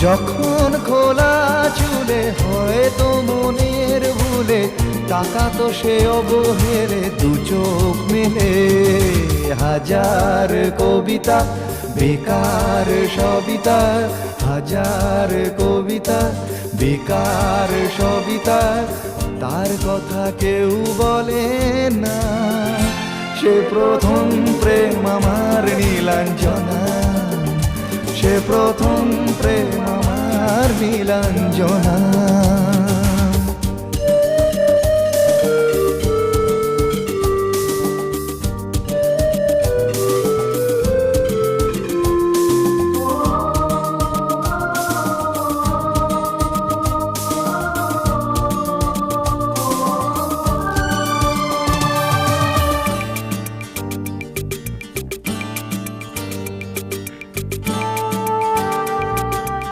যখন খোলা চুলে হয়তো মনের ভুলে টাকা তো সে অবহেলে দু চোখ মেলে হাজার কবিতা বেকার সবিতা হাজার কবিতা বেকার সবিতা তার কথা কেউ বলে না সে প্রথম প্রেম আমার নীলাঞ্জনা সে প্রথম প্রেম আমার নীলাঞ্জনা